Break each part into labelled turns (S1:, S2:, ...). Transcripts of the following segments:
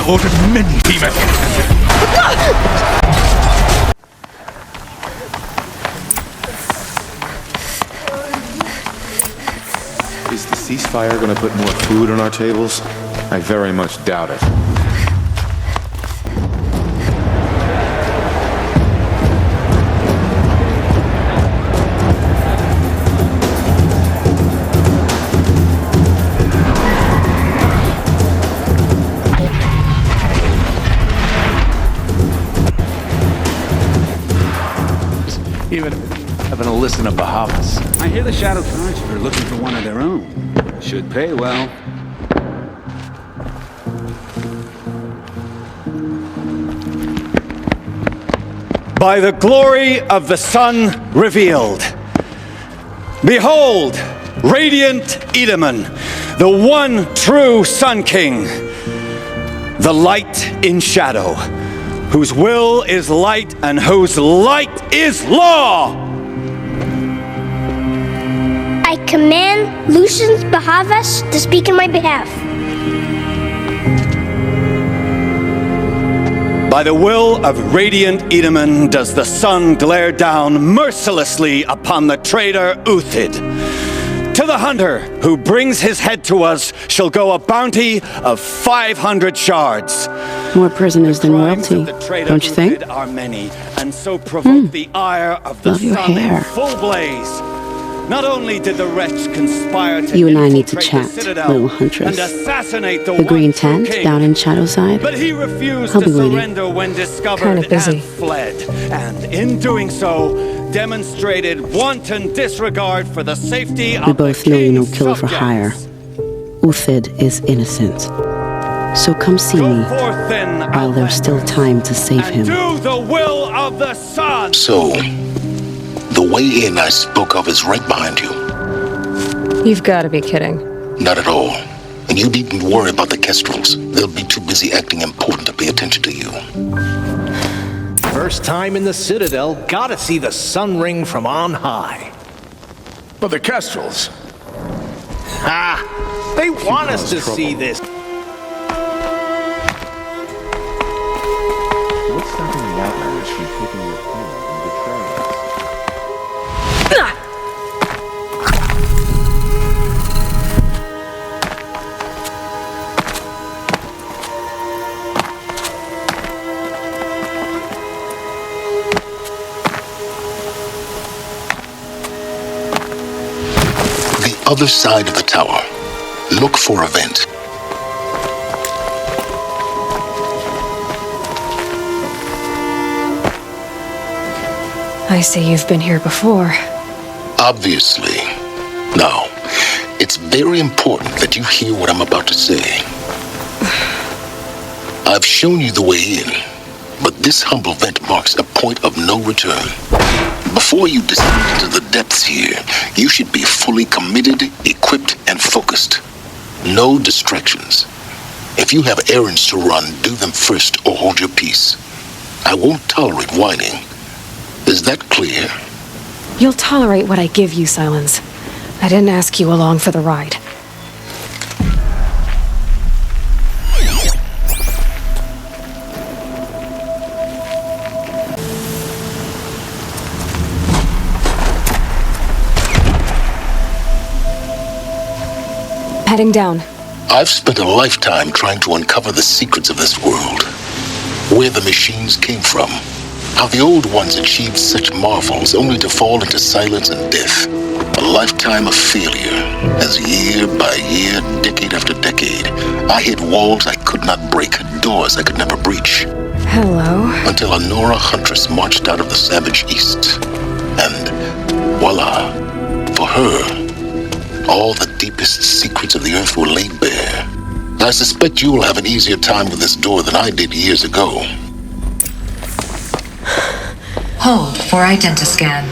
S1: ordered many demons.
S2: Is the ceasefire going to put more food on our tables? I very much doubt it.
S3: Even having to listen to Bahavas.
S4: I hear the Shadow Tribes are looking for one of their own. Should pay well.
S5: By the glory of the sun revealed. Behold, radiant Edaman, the one true Sun King, the light in shadow, whose will is light and whose light is law.
S6: I command Lucius Bahavas to speak in my behalf.
S5: By the will of radiant Edaman does the sun glare down mercilessly upon the traitor Uthid. To the hunter who brings his head to us shall go a bounty of 500 shards.
S7: More prisoners than royalty, don't you think?
S5: Are many, and so provoke the ire of the
S7: Love your
S5: sun
S7: hair.
S5: in full blaze. Not only did the wretch conspire to
S7: You and I need to
S5: infiltrate the
S7: chat,
S5: citadel
S7: little huntress.
S5: and assassinate the
S7: The green
S5: one true
S7: tent
S5: king,
S7: down in Shadowside.
S5: but he refused
S7: I'll
S5: to
S7: be waiting.
S5: surrender when discovered
S8: Kinda busy.
S5: and fled. And in doing so, demonstrated wanton disregard for the safety
S7: We
S5: of the
S7: both know you know
S5: king's
S7: killer for hire.
S5: subjects.
S7: Uthid is innocent. So come see
S5: Go
S7: me
S5: forth then,
S7: while there's still time to save
S5: and
S7: him.
S5: do the will of the sun.
S9: So, the way in I spoke of is right behind you.
S8: You've got to be kidding.
S9: Not at all. And you needn't worry about the Kestrels. They'll be too busy acting important to pay attention to you.
S3: First time in the Citadel, gotta see the sun ring from on high.
S1: But the Kestrels.
S3: Ha! They want us to see this.
S2: What's stopping the outriders from taking your plan and betraying us?
S9: The other side of the tower. Look for a vent.
S8: I see you've been here before.
S9: Obviously. Now, it's very important that you hear what I'm about to say. I've shown you the way in, but this humble vent marks a point of no return. Before you descend into the depths here, you should be fully committed, equipped, and focused. No distractions. If you have errands to run, do them first or hold your peace. I won't tolerate whining. Is that clear?
S8: You'll tolerate what I give you, Silence. I didn't ask you along for the ride. Heading down.
S9: I've spent a lifetime trying to uncover the secrets of this world. Where the machines came from. How the old ones achieved such marvels only to fall into silence and death. A lifetime of failure, as year by year, decade after decade, I hit walls I could not break, doors I could never breach.
S8: Hello.
S9: Until a Nora huntress marched out of the savage east. And voila, for her, all the deepest secrets of the earth were laid bare. I suspect you will have an easier time with this door than I did years ago.
S10: Hold for identiscan.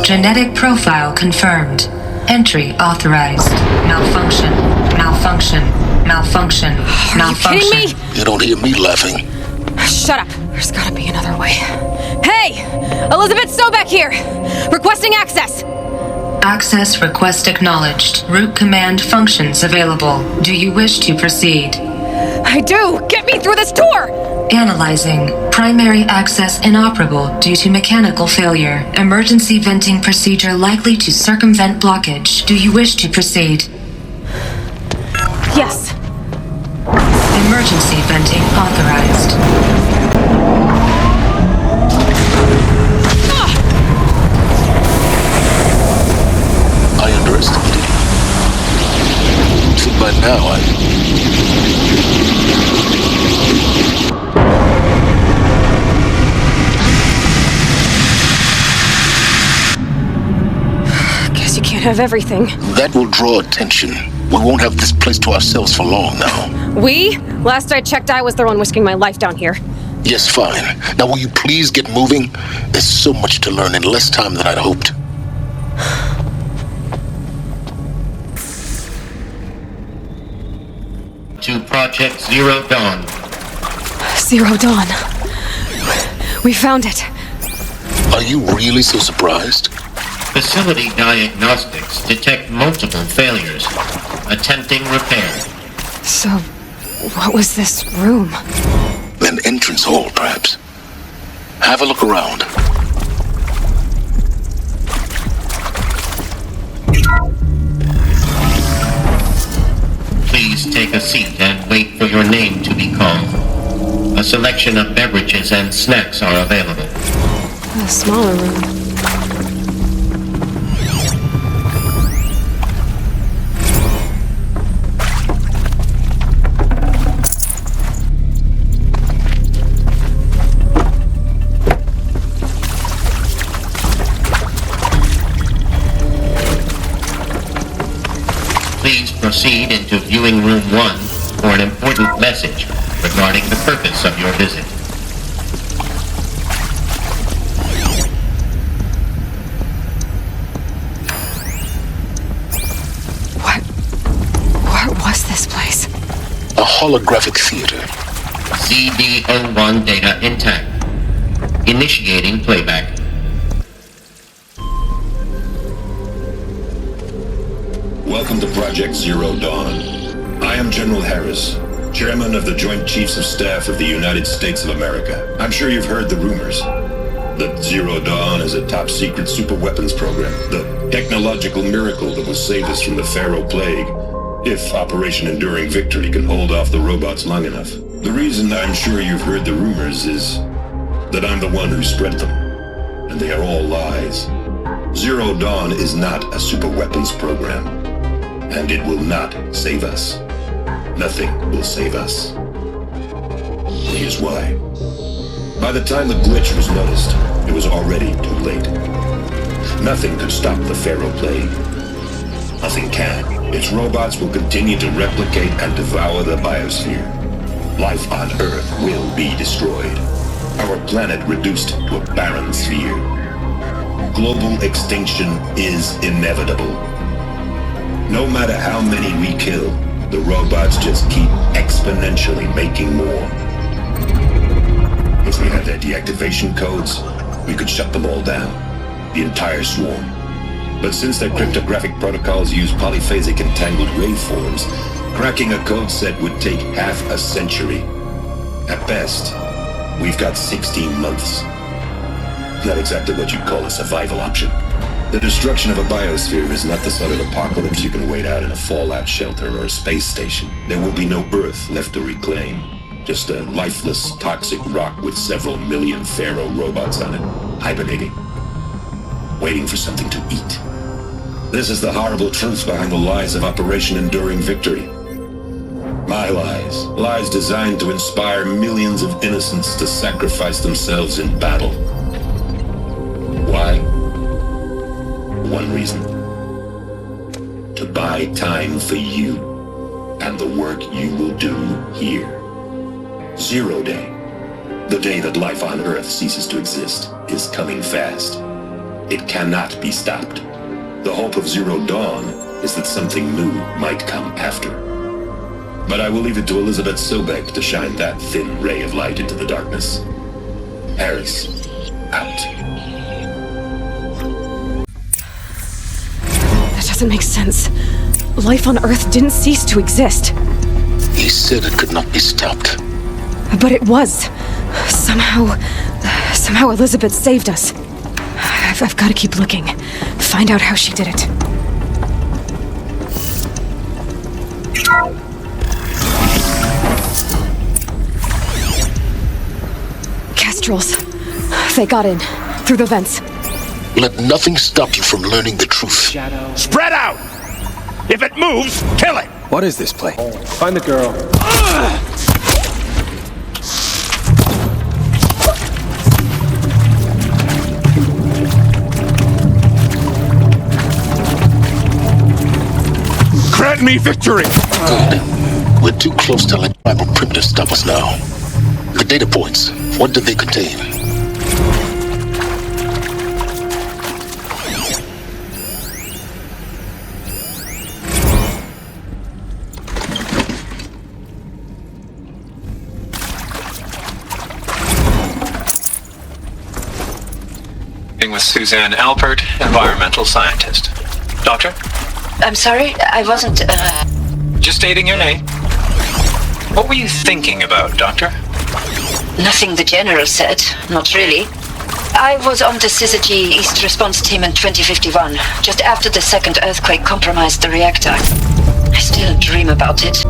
S10: Genetic profile confirmed. Entry authorized. Malfunction. Malfunction. Malfunction. Malfunction.
S8: Are you kidding me?
S9: You don't hear me laughing.
S8: Shut up. There's gotta be another way. Hey! Elizabeth Sobeck here! Requesting access!
S10: Access request acknowledged. Root command functions available. Do you wish to proceed?
S8: I do! Get me through this door!
S10: Analyzing. Primary access inoperable due to mechanical failure. Emergency venting procedure likely to circumvent blockage. Do you wish to proceed?
S8: Yes.
S10: Emergency venting authorized.
S9: I underestimated you. See, by now
S8: Guess you can't have everything.
S9: that will draw attention. We won't have this place to ourselves for long now.
S8: We? Last I checked, I was the one risking my life down here.
S9: Yes, fine. Now will you please get moving? There's so much to learn in less time than I'd hoped.
S11: To Project Zero Dawn.
S8: Zero Dawn. We found it.
S9: Are you really so surprised?
S11: Facility diagnostics detect multiple failures. Attempting repair.
S8: So, what was this room?
S9: An entrance hall, perhaps. Have a look around.
S11: Please take a seat and wait for your name to be called. A selection of beverages and snacks are available.
S8: A smaller room.
S11: Please proceed into viewing room 1 for an important message regarding the purpose of your visit.
S8: What was this place?
S9: A holographic theater.
S11: CDO1 data intact. Initiating playback.
S12: Welcome to Project Zero Dawn. I am General Harris, Chairman of the Joint Chiefs of Staff of the United States of America. I'm sure you've heard the rumors that Zero Dawn is a top-secret superweapons program, the technological miracle that will save us from the Pharaoh Plague, if Operation Enduring Victory can hold off the robots long enough. The reason I'm sure you've heard the rumors is that I'm the one who spread them, and they are all lies. Zero Dawn is not a superweapons program, and it will not save us. Nothing will save us. Here's why. By the time the glitch was noticed, it was already too late. Nothing could stop the Pharaoh Plague. Nothing can. Its robots will continue to replicate and devour the biosphere. Life on Earth will be destroyed. Our planet reduced to a barren sphere. Global extinction is inevitable. No matter how many we kill, the robots just keep exponentially making more. If we had their deactivation codes, we could shut them all down, the entire swarm. But since their cryptographic protocols use polyphasic entangled waveforms, cracking a code set would take half a century. At best, we've got 16 months. Not exactly what you'd call a survival option. The destruction of a biosphere is not the sort of apocalypse you can wait out in a fallout shelter or a space station. There will be no Earth left to reclaim. Just a lifeless, toxic rock with several million Pharaoh robots on it, hibernating, waiting for something to eat. This is the horrible truth behind the lies of Operation Enduring Victory. My lies. Lies designed to inspire millions of innocents to sacrifice themselves in battle. Why? One reason. To buy time for you and the work you will do here. Zero Day, the day that life on Earth ceases to exist, is coming fast. It cannot be stopped. The hope of Zero Dawn is that something new might come after. But I will leave it to Elizabeth Sobek to shine that thin ray of light into the darkness. Harris, out.
S8: doesn't make sense. Life on Earth didn't cease to exist.
S9: He said it could not be stopped.
S8: But it was. Somehow Elizabeth saved us. I've got to keep looking. Find out how she did it. Kestrels. They got in. Through the vents.
S9: Let nothing stop you from learning the truth.
S1: Spread out! If it moves, kill it!
S4: What is this place?
S2: Find the girl.
S1: Grant me victory!
S9: Good. We're too close to let tribal primitives stop us now. The data points, what do they contain?
S13: With Suzanne Alpert, environmental scientist. Doctor?
S14: I'm sorry, I wasn't,
S13: Just stating your name. What were you thinking about, Doctor?
S14: Nothing the General said, not really. I was on the Syzygy East Response Team in 2051, just after the second earthquake compromised the reactor. I still dream about it.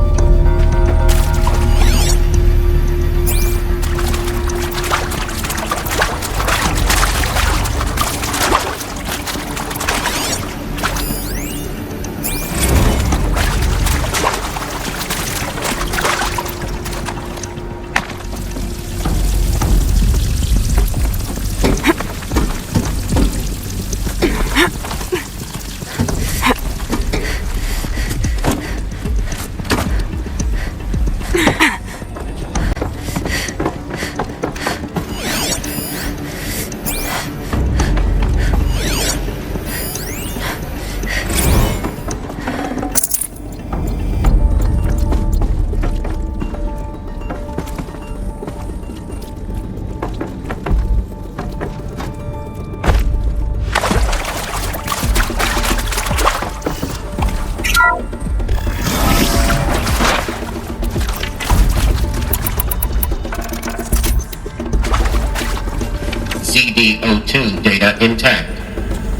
S11: CD02 data intact.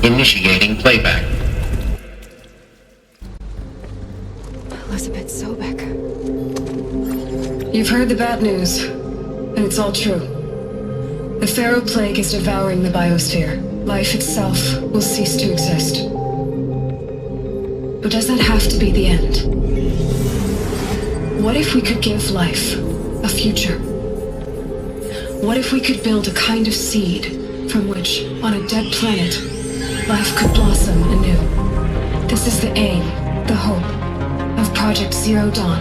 S11: Initiating playback.
S8: Elizabeth Sobek.
S15: You've heard the bad news, and it's all true. The Pharaoh Plague is devouring the biosphere. Life itself will cease to exist. But does that have to be the end? What if we could give life a future? What if we could build a kind of seed from which, on a dead planet, life could blossom anew? This is the aim, the hope, of Project Zero Dawn.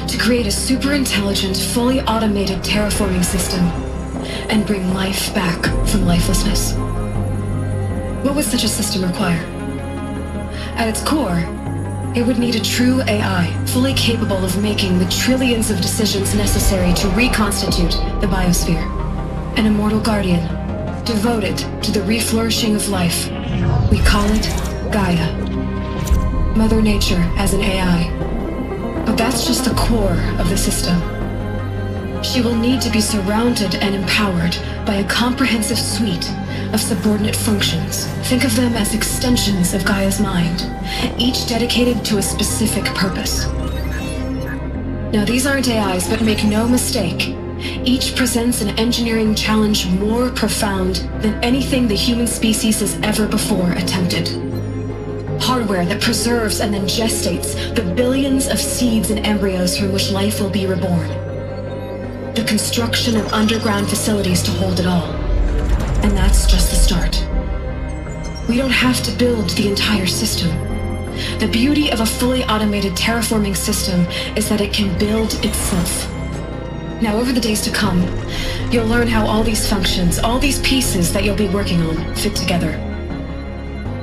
S15: To create a super-intelligent, fully automated terraforming system and bring life back from lifelessness. What would such a system require? At its core, it would need a true AI, fully capable of making the trillions of decisions necessary to reconstitute the biosphere. An immortal guardian, devoted to the reflourishing of life. We call it Gaia. Mother Nature as an AI. But that's just the core of the system. She will need to be surrounded and empowered by a comprehensive suite of subordinate functions. Think of them as extensions of Gaia's mind, each dedicated to a specific purpose. Now, these aren't AIs, but make no mistake, each presents an engineering challenge more profound than anything the human species has ever before attempted. Hardware that preserves and then gestates the billions of seeds and embryos from which life will be reborn. The construction of underground facilities to hold it all. And that's just the start. We don't have to build the entire system. The beauty of a fully automated terraforming system is that it can build itself. Now, over the days to come, you'll learn how all these functions, all these pieces that you'll be working on, fit together.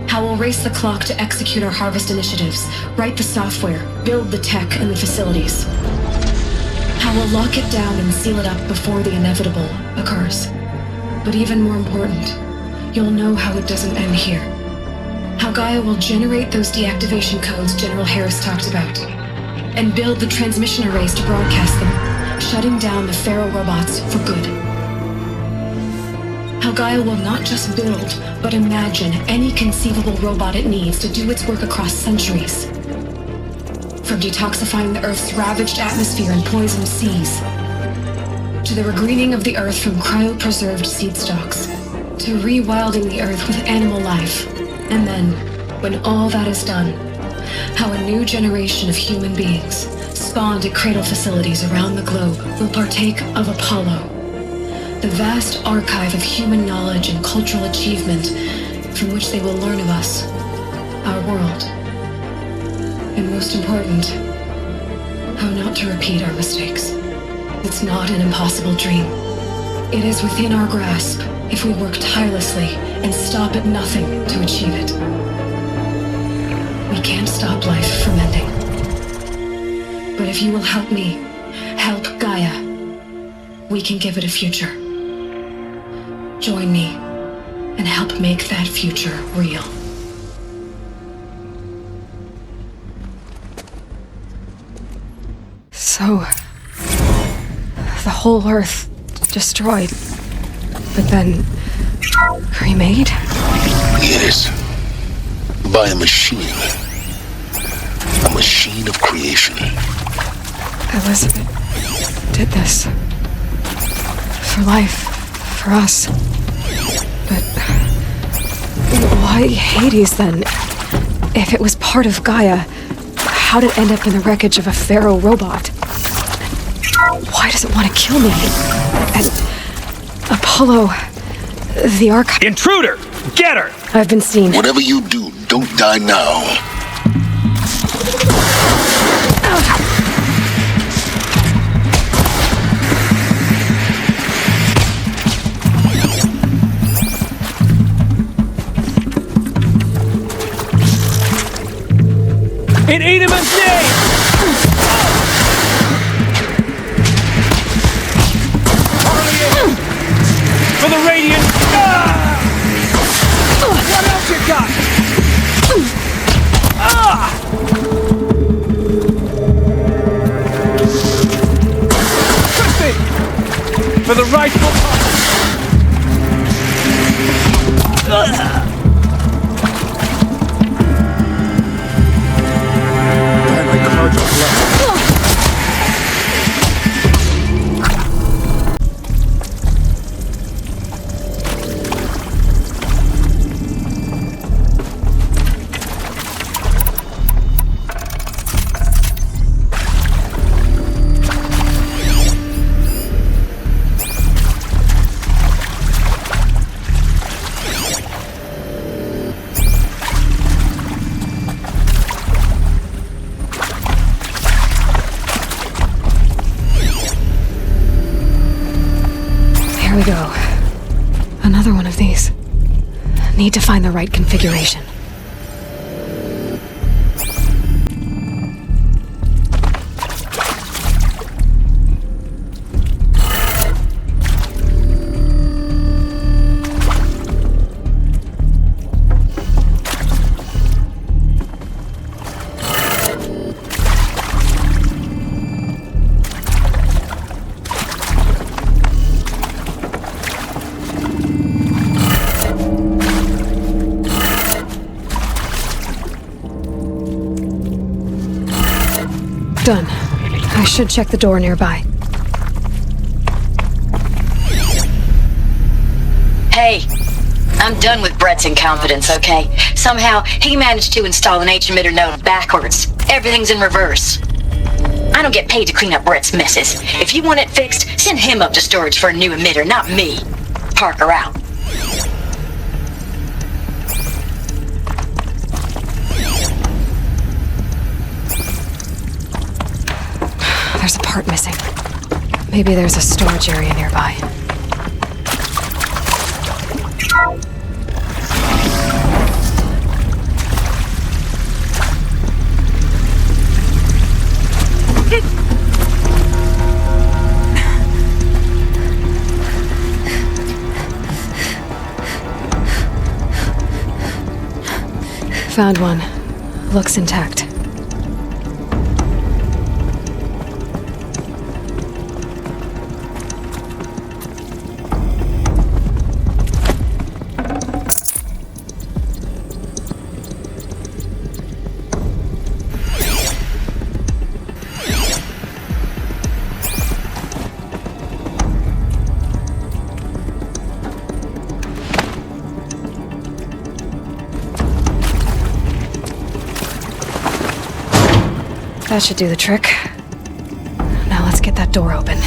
S15: How we'll race the clock to execute our harvest initiatives, write the software, build the tech and the facilities. How we'll lock it down and seal it up before the inevitable occurs. But even more important, you'll know how it doesn't end here. how Gaia will generate those deactivation codes General Harris talked about, and build the transmission arrays to broadcast them, shutting down the Pharaoh robots for good. How Gaia will not just build, but imagine any conceivable robot it needs to do its work across centuries. From detoxifying the Earth's ravaged atmosphere and poisoned seas, to the regreening of the Earth from cryopreserved seed stalks, to rewilding the Earth with animal life. And then, when all that is done, how a new generation of human beings, spawned at cradle facilities around the globe, will partake of Apollo, the vast archive of human knowledge and cultural achievement from which they will learn of us, our world, and most important, how not to repeat our mistakes. It's not an impossible dream. It is within our grasp if we work tirelessly and stop at nothing to achieve it. We can't stop life from ending. But if you will help me, help Gaia, we can give it a future. Join me and help make that future real.
S8: So, the whole Earth destroyed, but then remade?
S9: Yes. By a machine. A machine of creation.
S8: Elizabeth did this. For life. For us. But why Hades then? If it was part of Gaia, how did it end up in the wreckage of a Pharaoh robot? Why does it want to kill me? And Apollo, the archive...
S1: Intruder! Get her!
S8: I've been seen.
S9: Whatever you do, don't die now.
S1: In Edemon's name! For the Radiant! What else you got? Crispy! For the rightful
S8: Here we go. Another one of these. Need to find the right configuration. Done. I should check the door nearby.
S14: Hey, I'm done with Brett's incompetence, okay? Somehow, he managed to install an H-emitter node backwards. Everything's in reverse. I don't get paid to clean up Brett's messes. If you want it fixed, send him up to storage for a new emitter, not me. Parker out.
S8: There's a part missing. Maybe there's a storage area nearby. Found one. Looks intact. That should do the trick. Now let's get that door open.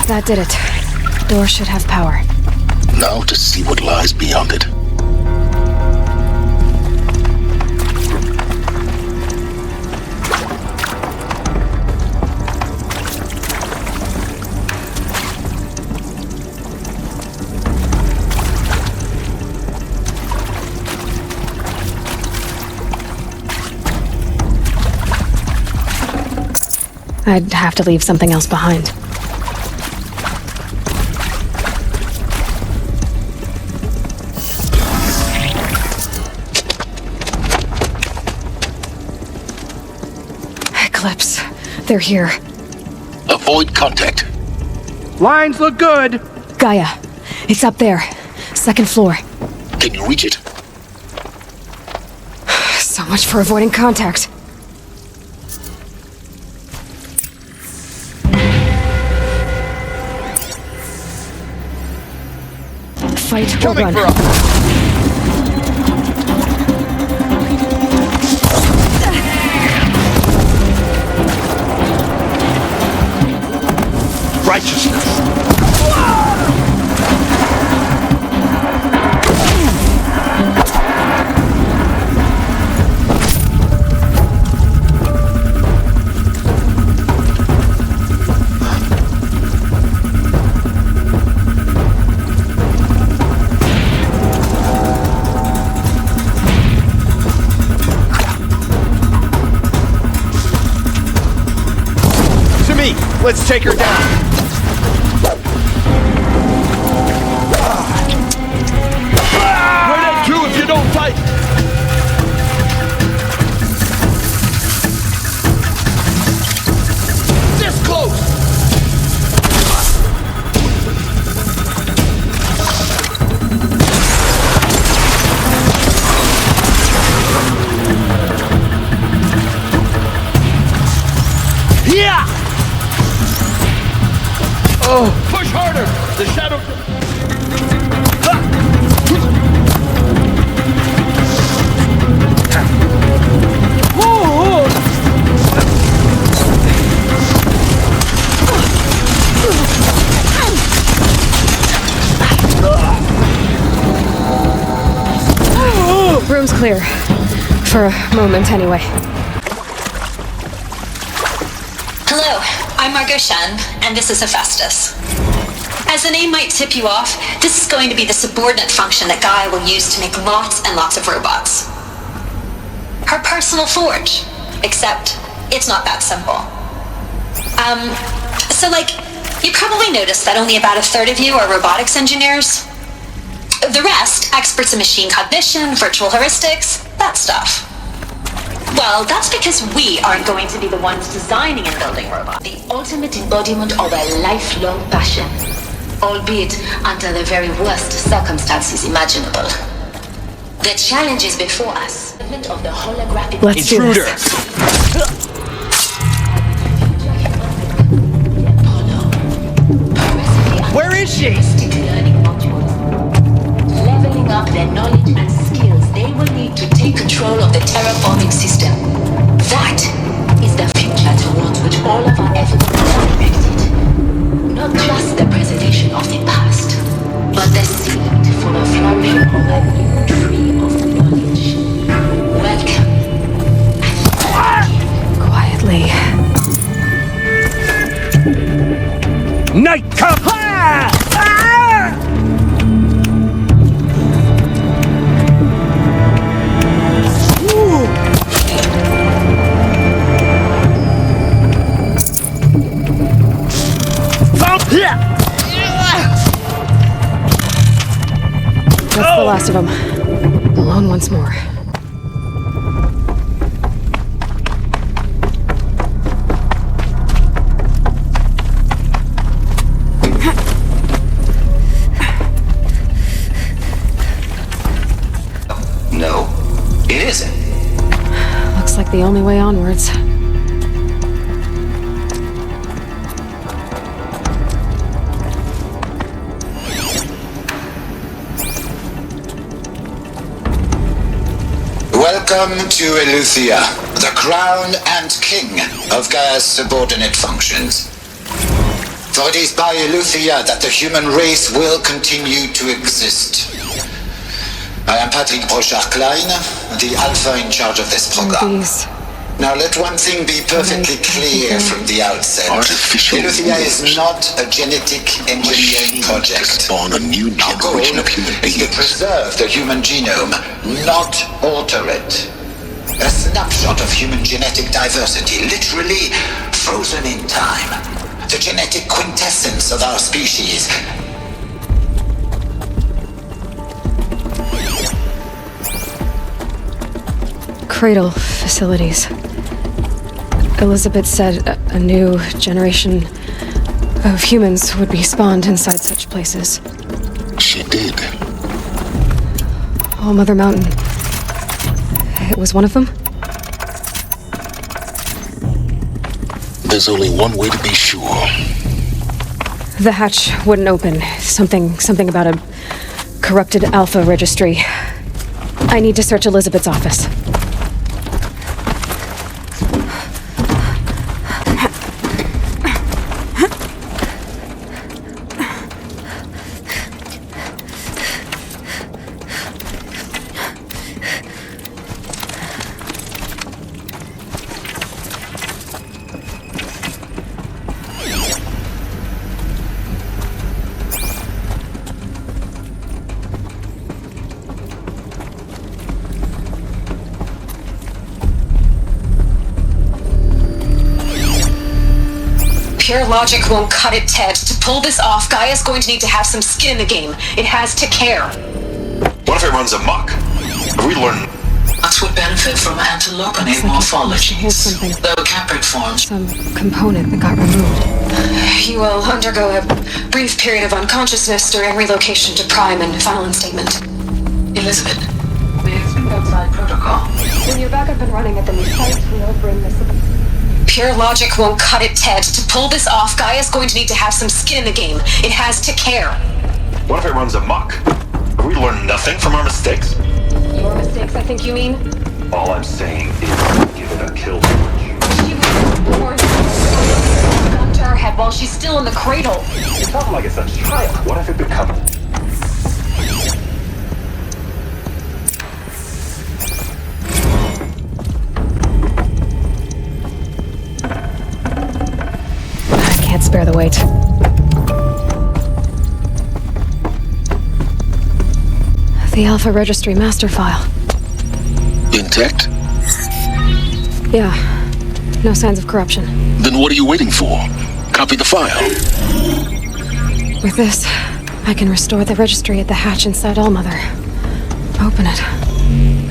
S8: That did it. Door should have power.
S9: Now to see what lies beyond it.
S8: I'd have to leave something else behind. Eclipse. They're here.
S9: Avoid contact.
S1: Lines look good.
S8: Gaia. It's up there. Second floor.
S9: Can you reach it?
S8: So much for avoiding contact. Fight or run.
S1: Righteousness. Let's take her down. We're dead too if you don't fight. This close. Yeah. Oh, push harder! The shadow...
S8: Room's clear. For a moment, anyway.
S16: Hello, I'm Margot Shen, and this is Hephaestus. As the name might tip you off, this is going to be the subordinate function that Gaia will use to make lots and lots of robots. Her personal forge. Except, it's not that simple. So you probably noticed that only about a third of you are robotics engineers. The rest, experts in machine cognition, virtual heuristics, that stuff. Well, that's because we aren't going to be the ones designing and building robots.
S17: The ultimate embodiment of a lifelong passion, albeit under the very worst circumstances imaginable. The challenge is before us. Of the holographic
S8: Let's do this.
S3: Where is she?
S17: Leveling up their knowledge and skills they will need to take control of the terraforming system. That is the future towards which all of our efforts are directed. Not just the preservation of the past, but the seed for the flourishing of a new tree of knowledge. Welcome.
S8: Quietly.
S1: Night come!
S8: That's the last of them. Alone once more.
S13: No, it isn't.
S8: Looks like the only way onwards.
S9: Welcome to ELEUTHIA, the crown and king of Gaia's subordinate functions. For it is by ELEUTHIA that the human race will continue to exist. I am Patrick Brochard-Klein, the Alpha in charge of this program. Now let one thing be perfectly clear from the outset. ELEUTHIA is not a genetic engineering project. Spawn a new generation of human beings. To preserve the human genome, not alter it. A snapshot of human genetic diversity, literally frozen in time. The genetic quintessence of our species.
S8: Cradle facilities. Elizabeth said a new generation of humans would be spawned inside such places.
S9: She did.
S8: Oh, Mother Mountain. It was one of them?
S9: There's only one way to be sure.
S8: The hatch wouldn't open. Something about a corrupted Alpha registry. I need to search Elizabeth's office.
S10: Pure logic won't cut it, Ted. To pull this off, Gaia's going to need to have some skin in the game. It has to care.
S12: What if it runs amok? Have we learned?
S17: That would benefit from antilopenate morphologies, though caprid forms.
S8: Some component that got removed.
S10: You will undergo a brief period of unconsciousness during relocation to Prime and final instatement.
S17: Elizabeth, we think outside protocol.
S8: When you're back up and running at the new site, we'll bring this up.
S10: Pure logic won't cut it, Ted. To pull this off, Gaia's going to need to have some skin in the game. It has to care.
S12: What if it runs amok? Have we learned nothing from our mistakes?
S8: Your mistakes, I think you mean?
S12: All I'm saying is give it a kill switch.
S8: She was born gun to her head while she's still in the cradle.
S12: It's not like it's a child. What if it becomes...
S8: Can't spare the weight. The Alpha Registry master file.
S9: Intact?
S8: Yeah. No signs of corruption.
S9: Then what are you waiting for? Copy the file.
S8: With this, I can restore the registry at the hatch inside Allmother. Open it.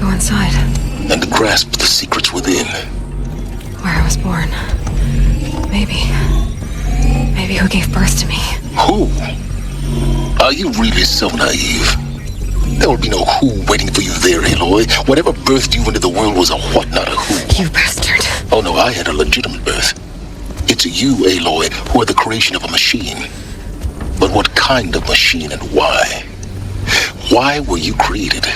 S8: Go inside.
S9: And grasp the secrets within.
S8: Where I was born. Maybe who gave birth to me.
S9: Who? Are you really so naive? There will be no who waiting for you there, Aloy. Whatever birthed you into the world was a what, not a who.
S8: You bastard.
S9: Oh no, I had a legitimate birth. It's you, Aloy, who are the creation of a machine. But what kind of machine and why? Why were you created?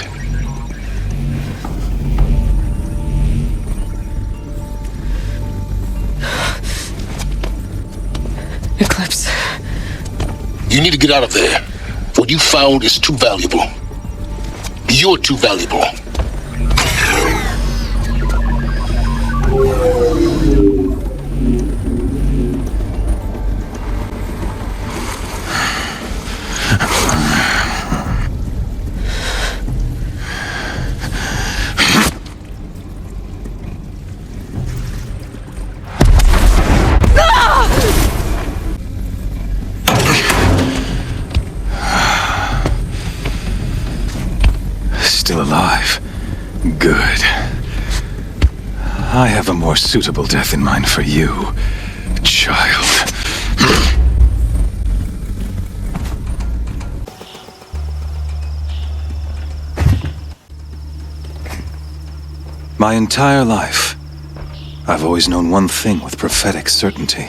S8: Eclipse.
S9: You need to get out of there. What you found is too valuable. You're too valuable.
S18: Still alive. Good. I have a more suitable death in mind for you, child. My entire life, I've always known one thing with prophetic certainty.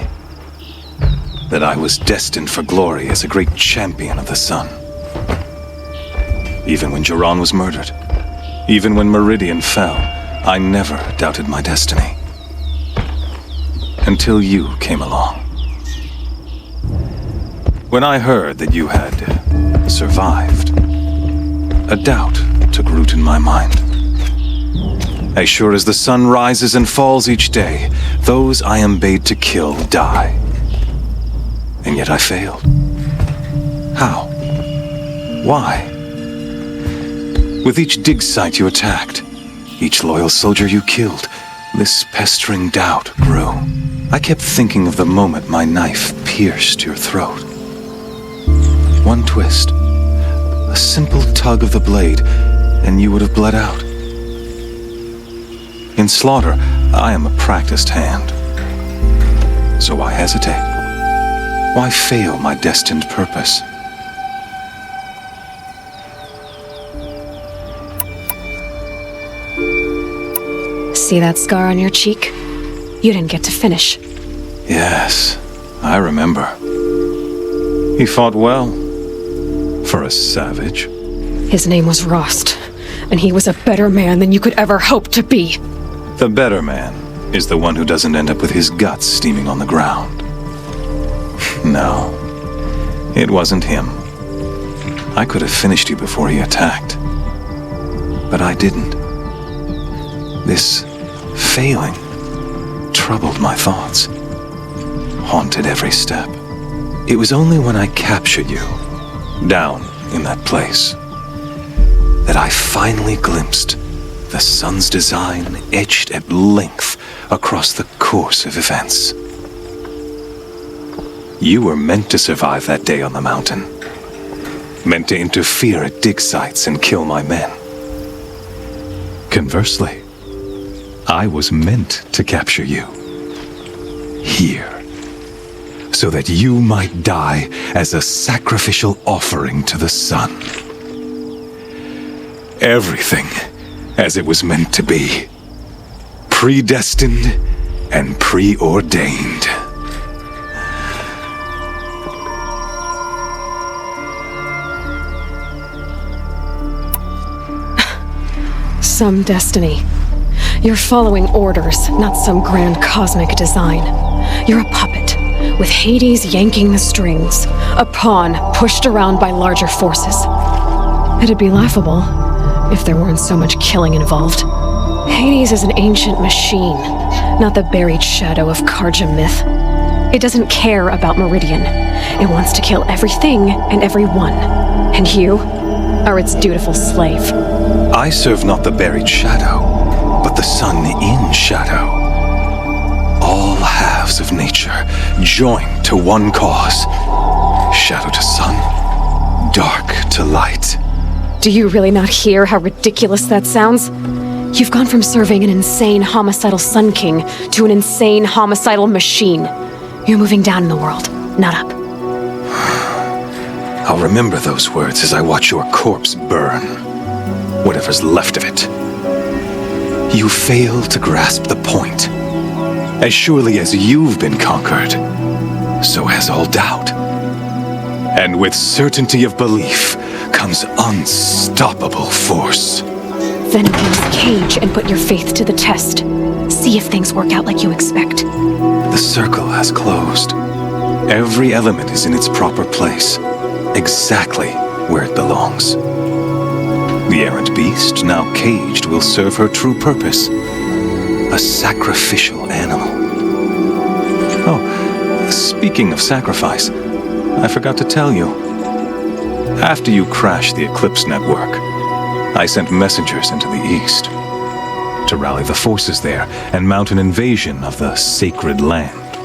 S18: That I was destined for glory as a great champion of the sun. Even when Jiran was murdered, even when Meridian fell, I never doubted my destiny. Until you came along. When I heard that you had survived, a doubt took root in my mind. As sure as the sun rises and falls each day, those I am bade to kill die. And yet I failed. How? Why? With each dig site you attacked, each loyal soldier you killed, this pestering doubt grew. I kept thinking of the moment my knife pierced your throat. One twist, a simple tug of the blade, and you would have bled out. In slaughter, I am a practiced hand. So why hesitate? Why fail my destined purpose?
S8: See that scar on your cheek? You didn't get to finish.
S18: Yes, I remember. He fought well. For a savage.
S8: His name was Rost, and he was a better man than you could ever hope to be.
S18: The better man is the one who doesn't end up with his guts steaming on the ground. No, it wasn't him. I could have finished you before he attacked. But I didn't. This failing troubled my thoughts, haunted every step. It was only when I captured you, down in that place, that I finally glimpsed the sun's design etched at length across the course of events. You were meant to survive that day on the mountain, meant to interfere at dig sites and kill my men. Conversely, I was meant to capture you. Here. So that you might die as a sacrificial offering to the sun. Everything as it was meant to be. Predestined and preordained.
S8: Some destiny. You're following orders, not some grand cosmic design. You're a puppet, with Hades yanking the strings, a pawn pushed around by larger forces. It'd be laughable if there weren't so much killing involved. Hades is an ancient machine, not the buried shadow of Karja myth. It doesn't care about Meridian. It wants to kill everything and everyone. And you are its dutiful slave.
S18: I serve not the buried shadow, but the sun in shadow. All halves of nature joined to one cause. Shadow to sun, dark to light.
S8: Do you really not hear how ridiculous that sounds? You've gone from serving an insane homicidal Sun King to an insane homicidal machine. You're moving down in the world, not up.
S18: I'll remember those words as I watch your corpse burn. Whatever's left of it. You fail to grasp the point. As surely as you've been conquered, so has all doubt. And with certainty of belief comes unstoppable force.
S8: Then open this cage and put your faith to the test. See if things work out like you expect.
S18: The circle has closed. Every element is in its proper place, exactly where it belongs. The errant beast, now caged, will serve her true purpose. A sacrificial animal. Oh, speaking of sacrifice, I forgot to tell you. After you crashed the Eclipse network, I sent messengers into the east to rally the forces there and mount an invasion of the sacred land.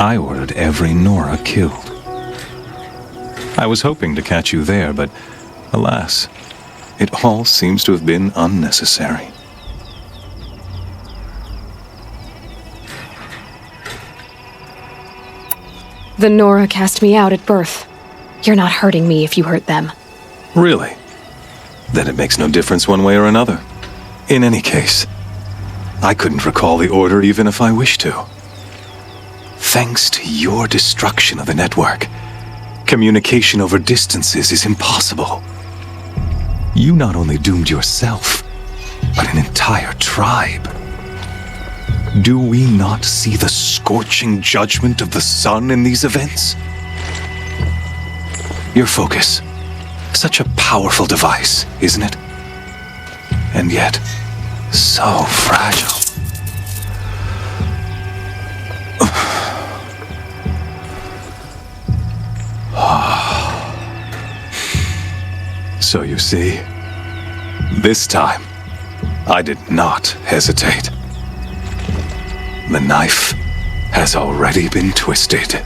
S18: I ordered every Nora killed. I was hoping to catch you there, but alas, it all seems to have been unnecessary.
S8: The Nora cast me out at birth. You're not hurting me if you hurt them.
S18: Really? Then it makes no difference one way or another. In any case, I couldn't recall the order even if I wished to. Thanks to your destruction of the network, communication over distances is impossible. You not only doomed yourself, but an entire tribe. Do we not see the scorching judgment of the sun in these events? Your focus. Such a powerful device, isn't it? And yet, so fragile. So you see, this time, I did not hesitate. The knife has already been twisted.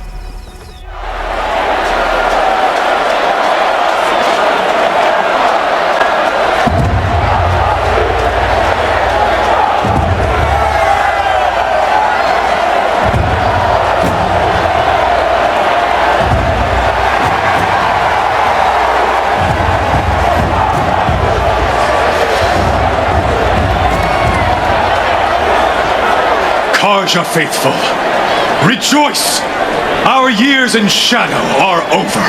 S1: Karja faithful, rejoice! Our years in shadow are over.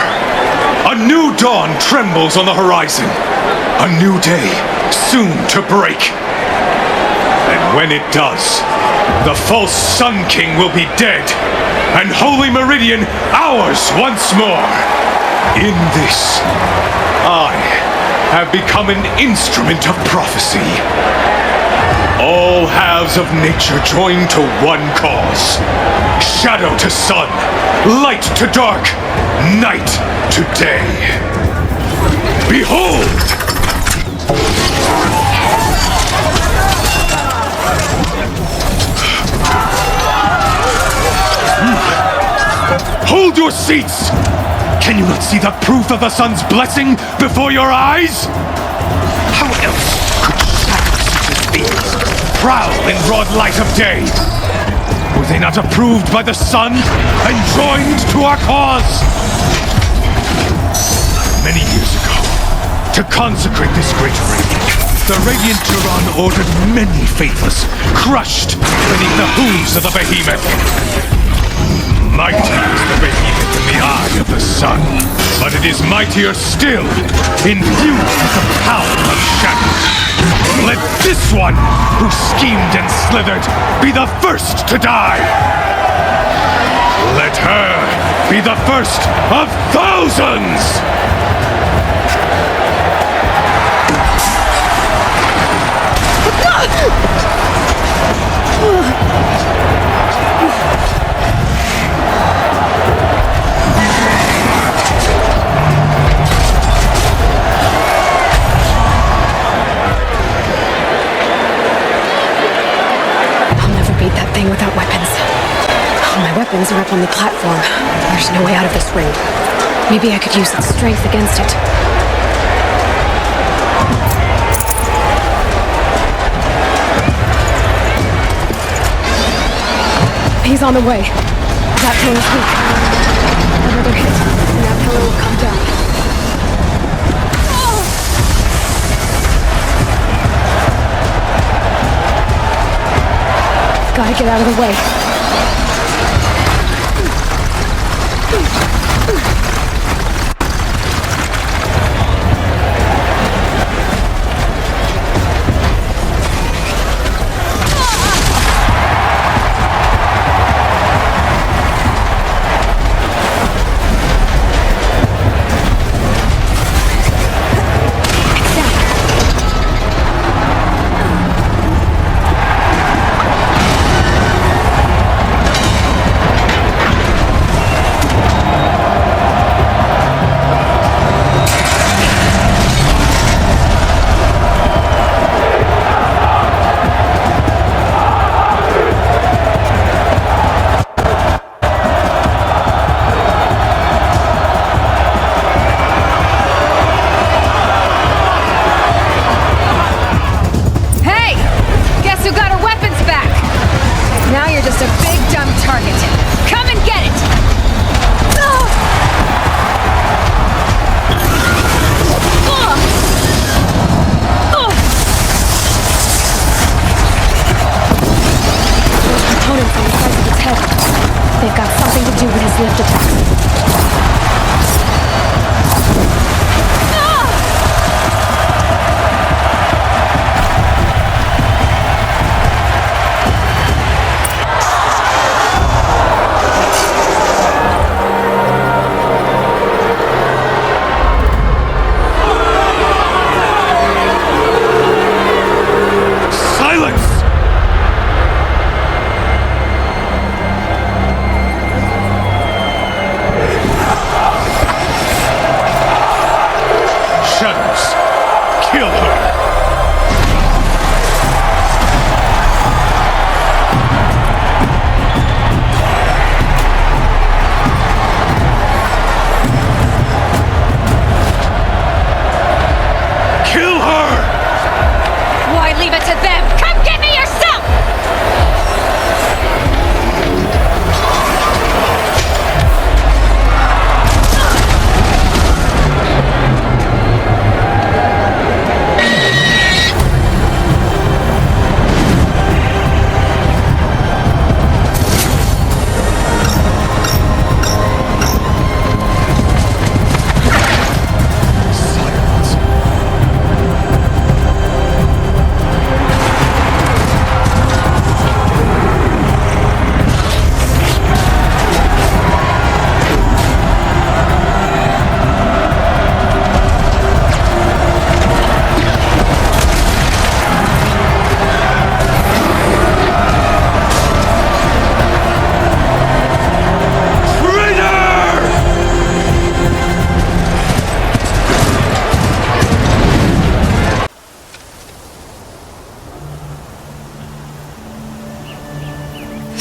S1: A new dawn trembles on the horizon. A new day soon to break. And when it does, the false Sun King will be dead, and Holy Meridian ours once more. In this, I have become an instrument of prophecy. All halves of nature join to one cause. Shadow to sun, light to dark, night to day. Behold! Hold your seats! Can you not see the proof of the sun's blessing before your eyes? How else could shadows such as these prowl in broad light of day? Were they not approved by the sun and joined to our cause? Many years ago, to consecrate this great ring, the Radiant Turon ordered many faithless, crushed beneath the hooves of the behemoth. Mighty is the behemoth in the eye of the sun, but it is mightier still, infused with the power of shadow. Let this one, who schemed and slithered, be the first to die! Let her be the first of thousands!
S8: Silence are up on the platform. There's no way out of this ring. Maybe I could use its strength against it. He's on the way. That pillar's weak. Another hit, and that pillar will come down. Gotta get out of the way.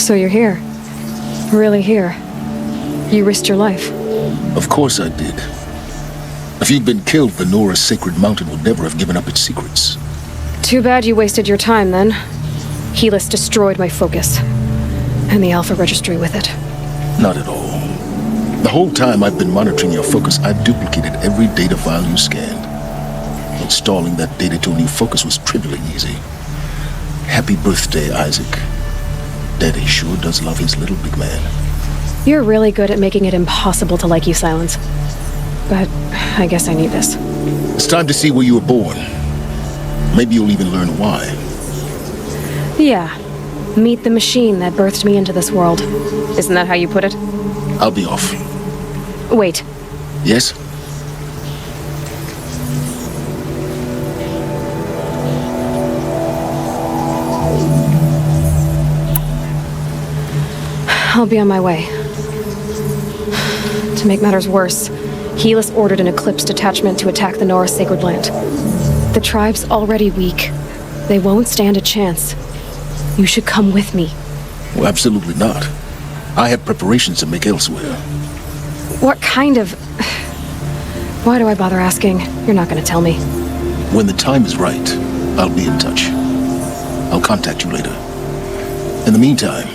S8: So you're here. Really here. You risked your life.
S9: Of course I did. If you'd been killed, Venora's sacred mountain would never have given up its secrets.
S8: Too bad you wasted your time then. Helis destroyed my focus. And the Alpha Registry with it.
S9: Not at all. The whole time I've been monitoring your focus, I've duplicated every data file you scanned. Installing that data to a new focus was trivially easy. Happy birthday, Isaac. Daddy sure does love his little big man.
S8: You're really good at making it impossible to like you, Silence. But I guess I need this.
S9: It's time to see where you were born. Maybe you'll even learn why.
S8: Yeah. Meet the machine that birthed me into this world. Isn't that how you put it?
S9: I'll be off.
S8: Wait.
S9: Yes?
S8: I'll be on my way. To make matters worse, Helis ordered an Eclipse detachment to attack the Nora Sacred Land. The tribe's already weak. They won't stand a chance. You should come with me.
S9: Well, absolutely not. I have preparations to make elsewhere.
S8: What kind of... Why do I bother asking? You're not going to tell me.
S9: When the time is right, I'll be in touch. I'll contact you later. In the meantime,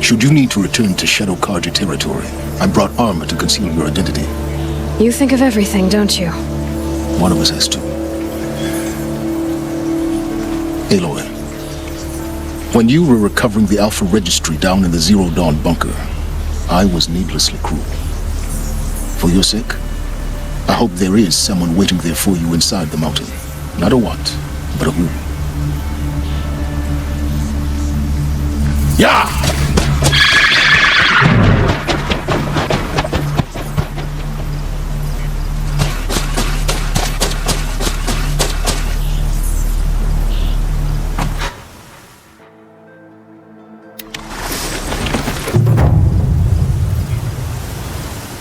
S9: should you need to return to Shadow Karja territory, I brought armor to conceal your identity.
S8: You think of everything, don't you?
S9: One of us has to. Aloy, when you were recovering the Alpha Registry down in the Zero Dawn bunker, I was needlessly cruel. For your sake, I hope there is someone waiting there for you inside the mountain. Not a what, but a who. Yeah!